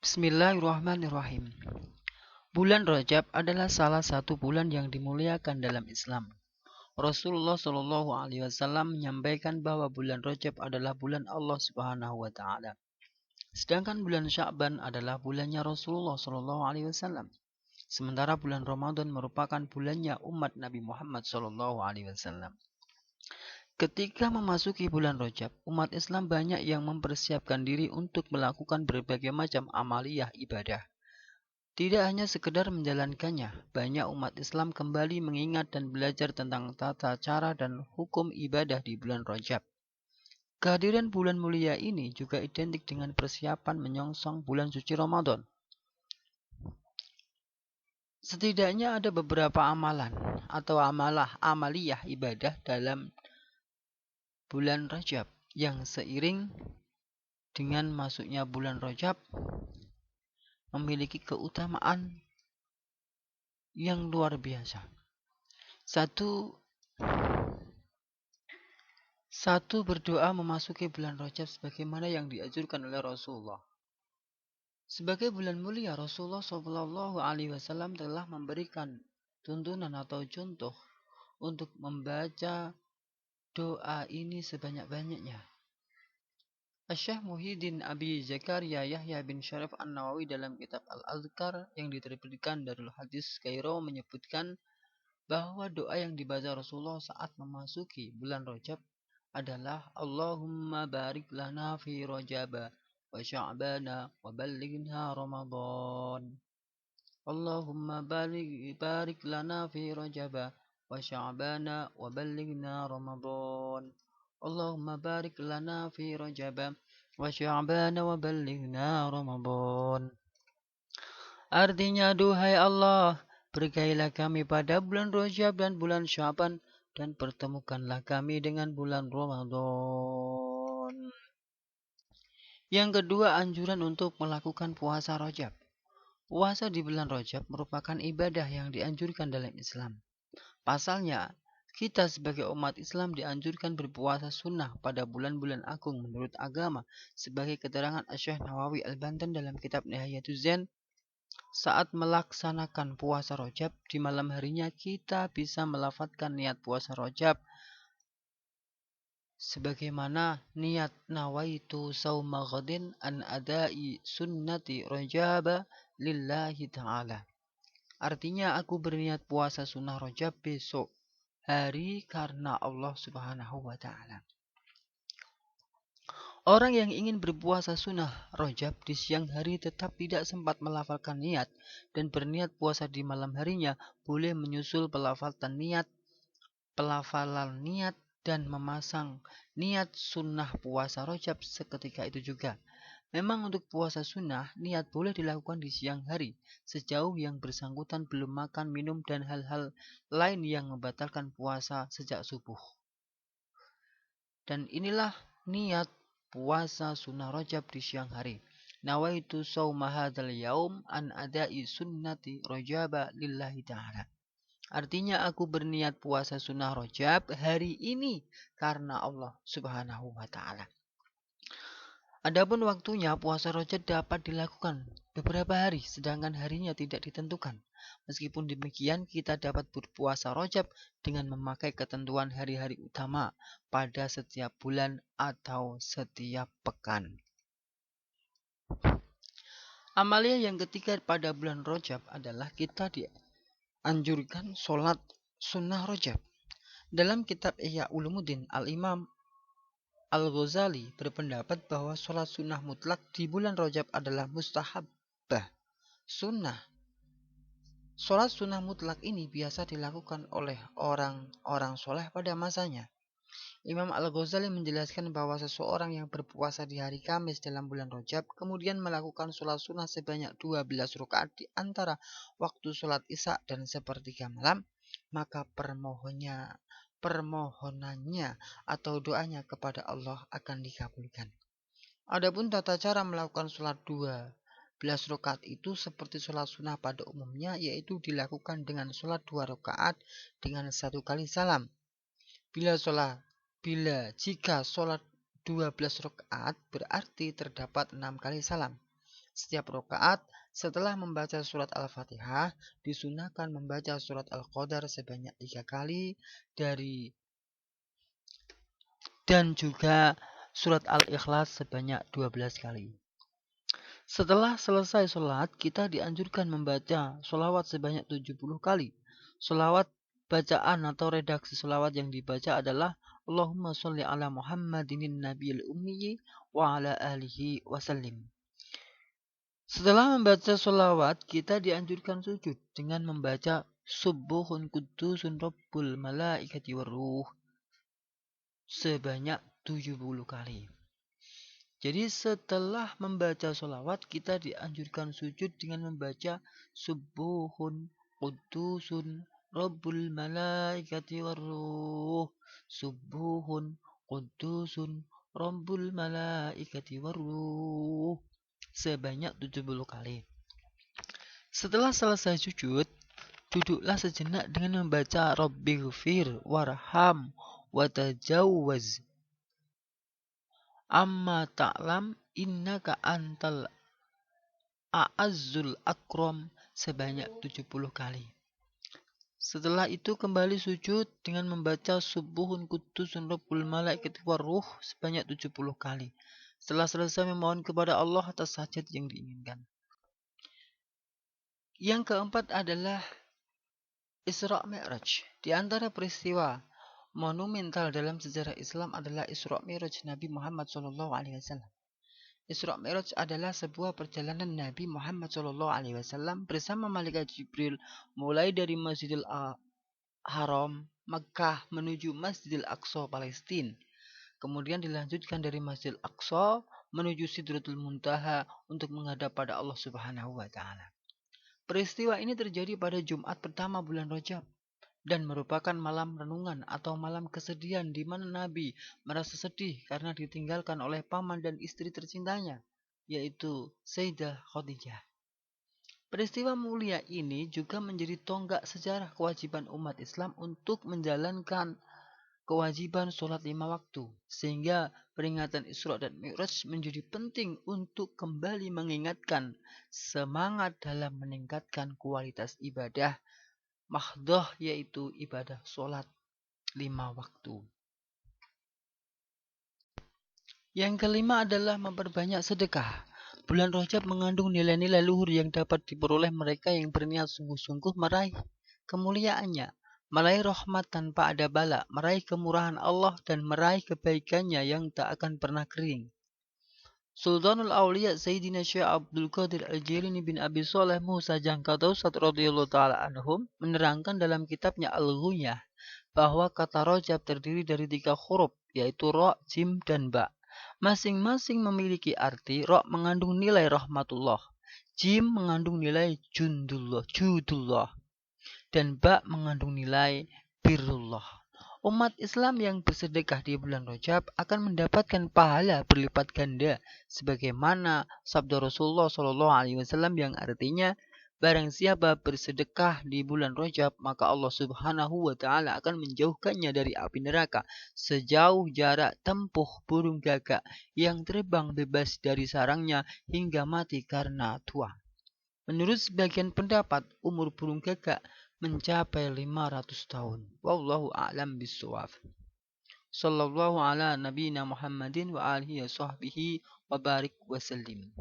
Bismillahirrahmanirrahim. Bulan Rajab adalah salah satu bulan yang dimuliakan dalam Islam. Rasulullah Shallallahu Alaihi Wasallam menyampaikan bahwa bulan Rajab adalah bulan Allah Subhanahu Wa Taala. Sedangkan bulan Sya'ban adalah bulannya Rasulullah Shallallahu Alaihi Wasallam. Sementara bulan Ramadan merupakan bulannya umat Nabi Muhammad Shallallahu Alaihi Wasallam. Ketika memasuki bulan Rajab, umat Islam banyak yang mempersiapkan diri untuk melakukan berbagai macam amaliyah ibadah. Tidak hanya sekedar menjalankannya, banyak umat Islam kembali mengingat dan belajar tentang tata cara dan hukum ibadah di bulan Rajab. Kehadiran bulan mulia ini juga identik dengan persiapan menyongsong bulan suci Ramadan. Setidaknya ada beberapa amalan atau amaliyah ibadah dalam bulan Rajab yang seiring dengan masuknya bulan Rajab memiliki keutamaan yang luar biasa. Satu, berdoa memasuki bulan Rajab sebagaimana yang dianjurkan oleh Rasulullah. Sebagai bulan mulia, Rasulullah Shallallahu Alaihi Wasallam telah memberikan tuntunan atau contoh untuk membaca doa ini sebanyak-banyaknya. Syekh Muhyiddin Abi Zakaria Yahya bin Syaraf An-Nawawi dalam kitab Al-Azkar yang diterbitkan Darul Hadis Kairo menyebutkan bahwa doa yang dibaca Rasulullah saat memasuki bulan Rajab adalah Allahumma barik lana fi Rajab wa Sya'bana wa ballighna Ramadan. Allahumma barik lana fi Rajab wa Sya'bana wa ballighna Ramadan. Allahumma barik lana fi Rajab wa Sya'bana wa ballighna Ramadan. Artinya, duhai Allah, berkailah kami pada bulan Rajab dan bulan Sya'ban, dan pertemukanlah kami dengan bulan Ramadan. Yang kedua, anjuran untuk melakukan puasa Rajab. Puasa di bulan Rajab merupakan ibadah yang dianjurkan dalam Islam. Pasalnya, kita sebagai umat Islam dianjurkan berpuasa sunnah pada bulan-bulan agung menurut agama, sebagai keterangan Syekh Nawawi Al-Bantan dalam kitab Nihayatul Zen. Saat melaksanakan puasa Rajab, di malam harinya kita bisa melafadzkan niat puasa Rajab sebagaimana niat nawaitu sauma ghadin an adai sunnati Rajab lillahi ta'ala. Artinya, aku berniat puasa sunnah Rajab besok hari karena Allah Subhanahu wa Ta'ala. Orang yang ingin berpuasa sunnah Rajab di siang hari tetap tidak sempat melafalkan niat dan berniat puasa di malam harinya, boleh menyusul pelafalan niat dan memasang niat sunnah puasa Rajab seketika itu juga. Memang untuk puasa sunnah, niat boleh dilakukan di siang hari, sejauh yang bersangkutan belum makan, minum, dan hal-hal lain yang membatalkan puasa sejak subuh. Dan inilah niat puasa sunnah Rajab di siang hari. Nawaitu sauma hadzal yaum an adai sunnati Rajaba lillahi ta'ala. Artinya, aku berniat puasa sunnah Rajab hari ini karena Allah Subhanahu wa Ta'ala. Adapun waktunya, puasa Rajab dapat dilakukan beberapa hari, sedangkan harinya tidak ditentukan. Meskipun demikian, kita dapat berpuasa Rajab dengan memakai ketentuan hari-hari utama pada setiap bulan atau setiap pekan. Amalia yang ketiga pada bulan Rajab adalah kita dianjurkan sholat sunnah Rajab. Dalam kitab Ihya Ulumuddin, Al-Imam Al-Ghazali berpendapat bahwa sholat sunnah mutlak di bulan Rajab adalah mustahabbah, sunnah. Sholat sunnah mutlak ini biasa dilakukan oleh orang-orang soleh pada masanya. Imam Al-Ghazali menjelaskan bahwa seseorang yang berpuasa di hari Kamis dalam bulan Rajab kemudian melakukan sholat sunnah sebanyak 12 rakaat di antara waktu sholat Isya dan sepertiga malam, maka permohonannya atau doanya kepada Allah akan dikabulkan. Adapun tata cara melakukan sholat 12 rakaat itu seperti sholat sunnah pada umumnya, yaitu dilakukan dengan sholat 2 rakaat dengan 1 kali salam. Jika sholat 12 rakaat berarti terdapat 6 kali salam. Setiap rakaat setelah membaca surat Al-Fatihah, disunahkan membaca surat Al-Qadar sebanyak 3 kali dan juga surat Al-Ikhlas sebanyak 12 kali. Setelah selesai sholat, kita dianjurkan membaca sholawat sebanyak 70 kali. Sholawat bacaan atau redaksi sholawat yang dibaca adalah Allahumma sholli ala Muhammadinin nabiyil ummi wa ala alihi wasallim. Setelah membaca sholawat, kita dianjurkan sujud dengan membaca Subuhun Qudusun Rabbul Malaikati Waruh sebanyak 70 kali. Jadi setelah membaca sholawat, kita dianjurkan sujud dengan membaca Subuhun Qudusun Rabbul Malaikati Waruh. Subuhun Qudusun Rabbul Malaikati Waruh sebanyak 70 kali. Setelah selesai sujud, duduklah sejenak dengan membaca Rabbighfir warham watajawwaz amma ta'lam innaka antal a'azzul akram sebanyak 70 kali. Setelah itu kembali sujud dengan membaca Subuhun Qudusun Rabbul Malaikati Waruh sebanyak 70 kali. Setelah selesai memohon kepada Allah atas hajat yang diinginkan. Yang keempat adalah Isra Mi'raj. Di antara peristiwa monumental dalam sejarah Islam adalah Isra Mi'raj Nabi Muhammad SAW. Isra Mi'raj adalah sebuah perjalanan Nabi Muhammad SAW bersama Malaikat Jibril mulai dari Masjidil Haram, Mekah menuju Masjidil Aqsa, Palestina. Kemudian dilanjutkan dari Masjidil Aqsa menuju Sidratul Muntaha untuk menghadap pada Allah Subhanahu wa Ta'ala. Peristiwa ini terjadi pada Jumat pertama bulan Rajab dan merupakan malam renungan atau malam kesedihan di mana Nabi merasa sedih karena ditinggalkan oleh paman dan istri tercintanya, yaitu Sayyidah Khadijah. Peristiwa mulia ini juga menjadi tonggak sejarah kewajiban umat Islam untuk menjalankan kewajiban sholat 5 waktu, sehingga peringatan Isra dan Mi'raj menjadi penting untuk kembali mengingatkan semangat dalam meningkatkan kualitas ibadah mahdoh, yaitu ibadah sholat 5 waktu. Yang kelima adalah memperbanyak sedekah. Bulan Rajab mengandung nilai-nilai luhur yang dapat diperoleh mereka yang berniat sungguh-sungguh meraih kemuliaannya, meraih rahmat tanpa ada bala, meraih kemurahan Allah dan meraih kebaikannya yang tak akan pernah kering. Sultanul Auliya Sayyidina Syekh Abdul Qadir Al-Jilani bin Abi Shaleh Musa Jangkatausat radhiyallahu ta'ala anhum menerangkan dalam kitabnya Al-Ghunyah bahwa kata Rajab terdiri dari 3 huruf, yaitu Ra, Jim, dan Ba. Masing-masing memiliki arti. Ra mengandung nilai rahmatullah, Jim mengandung nilai judullah, dan Ba mengandung nilai birrullah. Umat Islam yang bersedekah di bulan Rajab akan mendapatkan pahala berlipat ganda, sebagaimana sabda Rasulullah SAW yang artinya, barang siapa bersedekah di bulan Rajab, maka Allah Subhanahu wa Ta'ala akan menjauhkannya dari api neraka sejauh jarak tempuh burung gagak yang terbang bebas dari sarangnya hingga mati karena tua. Menurut sebagian pendapat, umur burung gagak mencapai 500 tahun. Wallahu a'lam bishawab. Sallallahu ala nabiyina Muhammadin wa alihi wa sahbihi wa barik wa sallim.